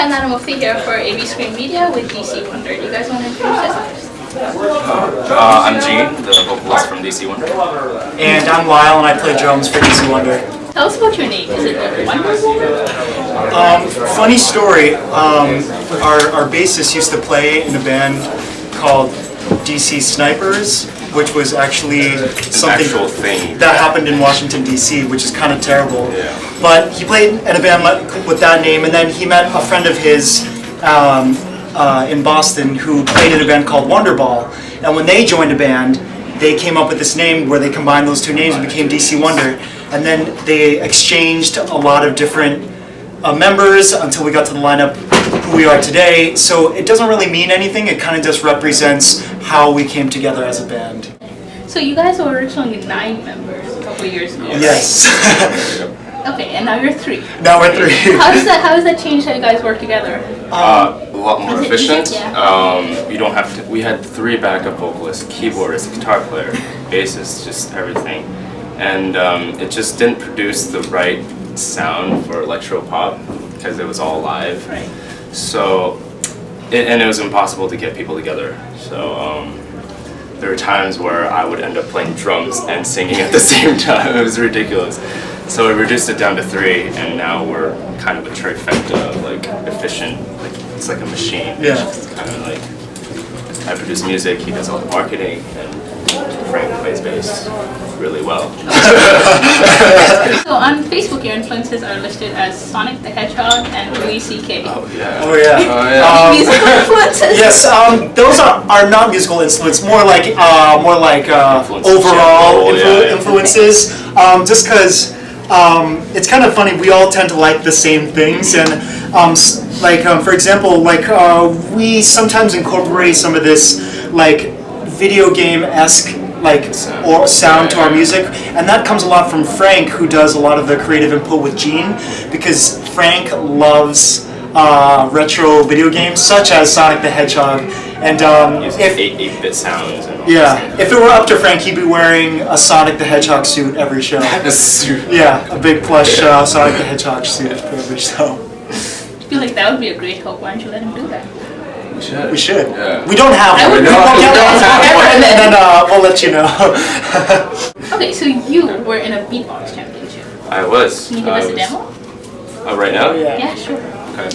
Shandana Mufti here for ABScream Media with DC Wonder. Do you guys want to introduce yourselves? I'm Gene, the vocalist from DC Wonder. And I'm Lyle, and I play drums for DC Wonder. Tell us about your name. Is it Wonder Woman? Funny story, our bassist used to play in a band called DC Snipers, which was actually something that happened in Washington, D.C., which is kind of terrible. Yeah. But he played in a band with that name, and then he met a friend of his in Boston who played in a band called Wonderball. And when they joined a band, they came up with this name where they combined those two names and became DC Wonder. And then they exchanged a lot of different members until we got to the lineup who we are today. So it doesn't really mean anything, it kind of just represents how we came together as a band. So you guys were originally 9 members a couple years ago, Yes. right? Okay, and now you're 3. Now we're 3. How does that change how you guys work together? A lot more efficient. Yeah. You don't have to. We had 3 backup vocalists, keyboardist, guitar player, bassist, just everything, and it just didn't produce the right sound for electro pop because it was all live. Right. So, and it was impossible to get people together. So there were times where I would end up playing drums and singing at the same time. It was ridiculous. So we reduced it down to 3, and now we're kind of a trifecta, like efficient. Like it's like a machine. Yeah. It's kind of like I produce music, he does all the marketing, and Frank plays bass really well. So on Facebook, your influences are listed as Sonic the Hedgehog and Louis C.K. Oh yeah. Oh yeah. Oh yeah. Musical influences? Yes, those are not musical influence, more like overall influences. Just because it's kind of funny, we all tend to like the same things, and for example, we sometimes incorporate some of this video game-esque or sound to our music, and that comes a lot from Frank, who does a lot of the creative input with Gene, because Frank loves retro video games such as Sonic the Hedgehog, and if 8-bit sounds and all if it were up to Frank, he'd be wearing a Sonic the Hedgehog suit every show. A suit. Yeah, a big plush Sonic the Hedgehog suit for every show. I feel like that would be a great hope. Why don't you let him do that? We should. Yeah. We don't have one. We We'll get one, and then we'll let you know. Okay, so you were in a beatbox championship. I was. Can you give us a demo? Right now? Yeah, sure. Okay.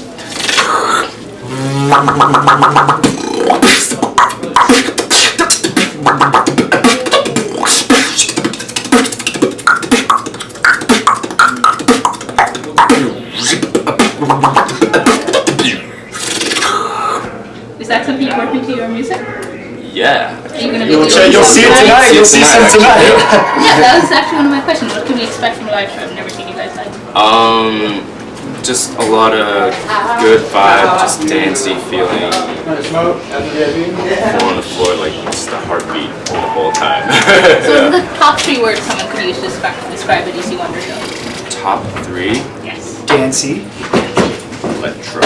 Is that something you work into your music? Yeah. Are you gonna be You'll doing see it some tonight. You'll see some tonight. Yeah, that was actually one of my questions. What can we expect from a live show? I've never seen you guys live. Just a lot of good vibe, just dancey feeling. On the floor, like just the heartbeat the whole time. So the top 3 words someone could use to describe a DC Wonder show. Top 3? Yes. Dancy. Electro.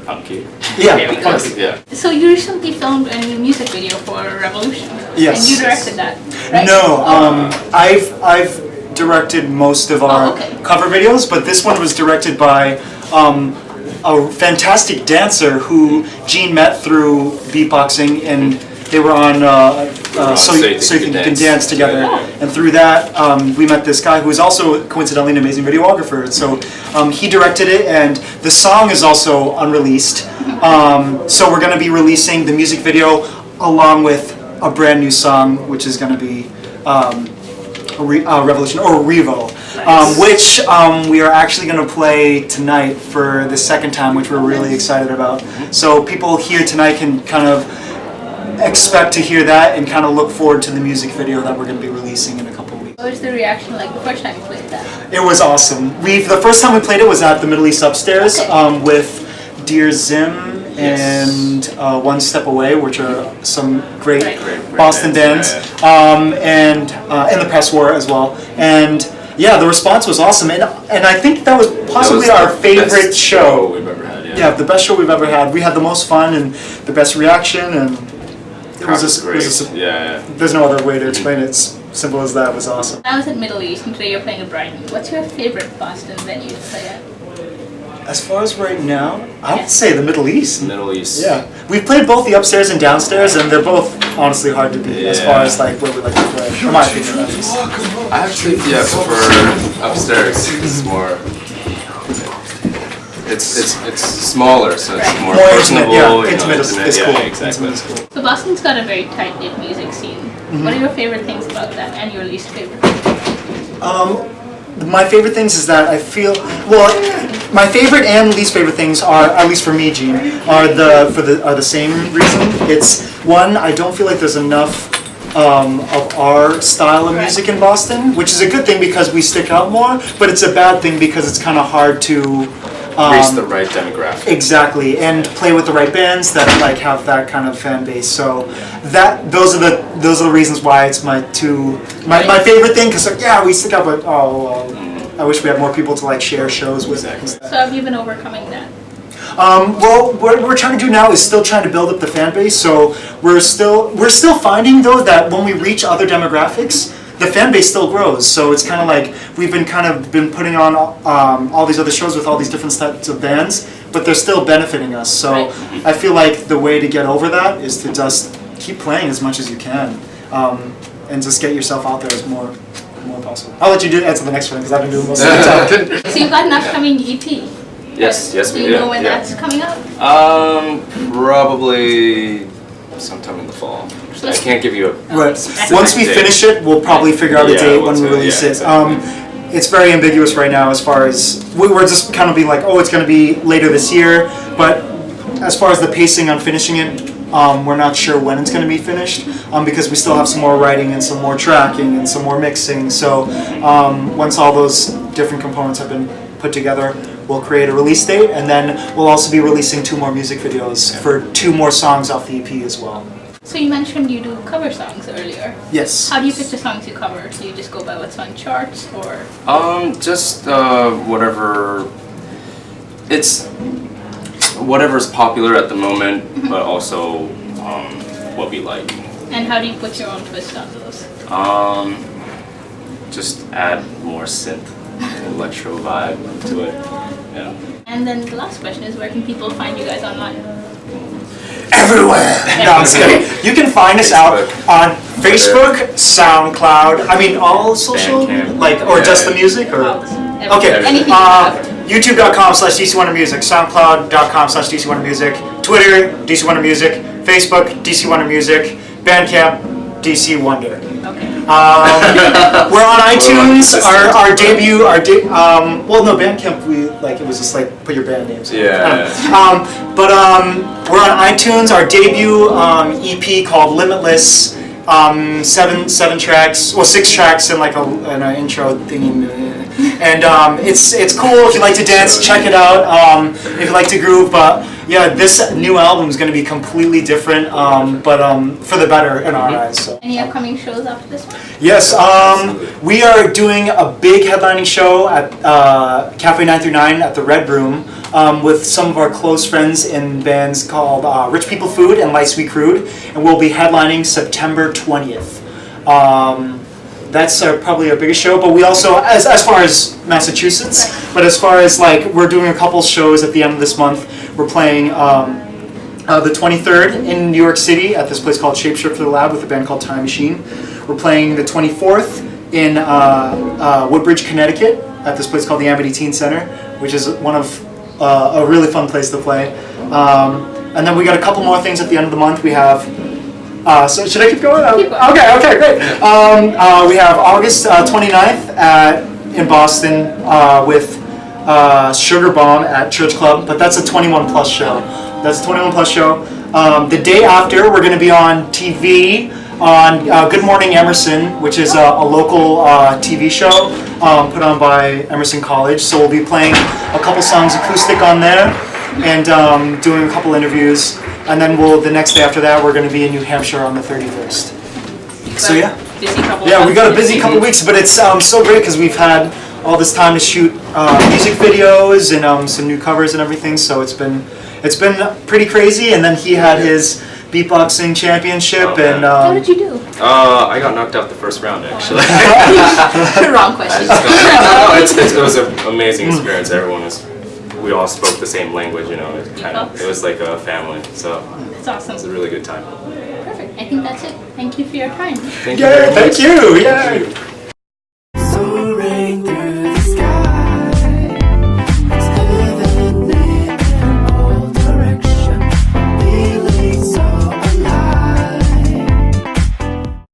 Punky. There we go. Yeah. So you recently filmed a new music video for Revolution. Yes. And you directed that, right? No, I've directed most of our cover videos, but this one was directed by a fantastic dancer who Gene met through beatboxing, and they were on So You Think You Can Dance together. And through that, we met this guy who is also coincidentally an amazing videographer. So he directed it, and the song is also unreleased. So we're going to be releasing the music video along with a brand new song, which is going to be Revolution, or Revo, which we are actually going to play tonight for the second time, which we're really excited about. So people here tonight can kind of expect to hear that and kind of look forward to the music video that we're going to be releasing in a couple of weeks. What was the reaction like the first time you played that? It was awesome. The first time we played it was at the Middle East Upstairs with Dear Zim and One Step Away, which are some great Boston bands, and the Press War as well. And yeah, the response was awesome, and I think that was possibly our favorite show we've ever had. Yeah, the best show we've ever had. We had the most fun and the best reaction, and there's no other way to explain it. It's simple as that. It was awesome. I was at Middle East, and today you're playing at Brighton. What's your favorite Boston venue to play at? As far as right now, I would say the Middle East. Middle East. Yeah, we've played both the upstairs and downstairs, and they're both honestly hard to beat as far as like what we like to play. In my opinion, at least. I actually prefer upstairs. It's more. It's smaller, so it's more personable. Intimate is cool. Yeah, exactly. So Boston's got a very tight-knit music scene. What are your favorite things about that, and your least favorite things? My favorite things is that I feel my favorite and least favorite things are, at least for me, Gene, are the same reason. It's one, I don't feel like there's enough of our style of music in Boston, which is a good thing because we stick out more, but it's a bad thing because it's kind of hard to reach the right demographic. Exactly, and play with the right bands that like have that kind of fan base. So those are the reasons why it's my favorite thing. Because we stick out, but I wish we had more people to like share shows with. So have you been overcoming that? Well, what we're trying to do now is still trying to build up the fan base. So we're still finding though that when we reach other demographics, the fan base still grows. So it's kind of like we've been putting on all these other shows with all these different types of bands, but they're still benefiting us. So I feel like the way to get over that is to just keep playing as much as you can, and just get yourself out there as more possible. I'll let you answer the next one because I've been doing most of the time. So you've got an upcoming EP. Yes, we do. Do you know when that's coming up? Probably sometime in the fall. I can't give you a Once we finish it, we'll probably figure out a date when we release it. Exactly. It's very ambiguous right now as far as we're just kind of being like, it's going to be later this year. But as far as the pacing on finishing it, we're not sure when it's going to be finished because we still have some more writing and some more tracking and some more mixing. So once all those different components have been put together, we'll create a release date, and then we'll also be releasing 2 more music videos for 2 more songs off the EP as well. So you mentioned you do cover songs earlier. Yes. How do you pick the songs you cover? Do you just go by what's on charts, or? Just whatever. It's whatever's popular at the moment, but also what we like. And how do you put your own twist on those? Just add more synth, electro vibe to it. Yeah. And then the last question is, where can people find you guys online? Everywhere! No, I'm just kidding. You can find us out on Facebook, SoundCloud, all social, or just the music, or? Okay, Anything YouTube.com/DC100Music, SoundCloud.com/DC100Music, Twitter, DC100Music, Facebook, DC100Music, Bandcamp, DC Wonder. Okay. We're on iTunes. Our debut, Bandcamp. It was just like put your band names. Yeah. We're on iTunes. Our debut EP called Limitless. 7 tracks. Well, 6 tracks and an intro thingy. And it's cool. If you like to dance, check it out. If you like to groove, but yeah, this new album is going to be completely different, but for the better in our eyes. So. Any upcoming shows after this one? Yes, we are doing a big headlining show at Cafe 939 at the Red Room with some of our close friends in bands called Rich People Food and Light Sweet Crude, and we'll be headlining September 20th. That's probably our biggest show, but we also, as far as Massachusetts, but as far as we're doing a couple shows at the end of this month. We're playing the 23rd in New York City at this place called Shapeshifter Lab with a band called Time Machine. We're playing the 24th in Woodbridge, Connecticut at this place called the Amity Teen Center, which is one of a really fun place to play. And then we got a couple more things at the end of the month. We have so should I keep going? Keep going. Okay, great. We have August 29th in Boston with Sugar Bomb at Church Club, but that's a 21 plus show. The day after, we're going to be on TV on Good Morning Emerson, which is a local TV show put on by Emerson College. So we'll be playing a couple songs acoustic on there and doing a couple interviews. And then the next day after that, we're going to be in New Hampshire on the 31st. So yeah. We got a busy couple weeks, but it's so great because we've had all this time to shoot music videos and some new covers and everything. So it's been pretty crazy. And then he had his beatboxing championship. And how did you do? I got knocked out the first round actually. Wrong question. It was an amazing experience. Everyone was we all spoke the same language, you know. It was like a family. So That's awesome. it was a really good time. Perfect. I think that's it. Thank you for your time. Thank you Yay, very much. thank you, yay!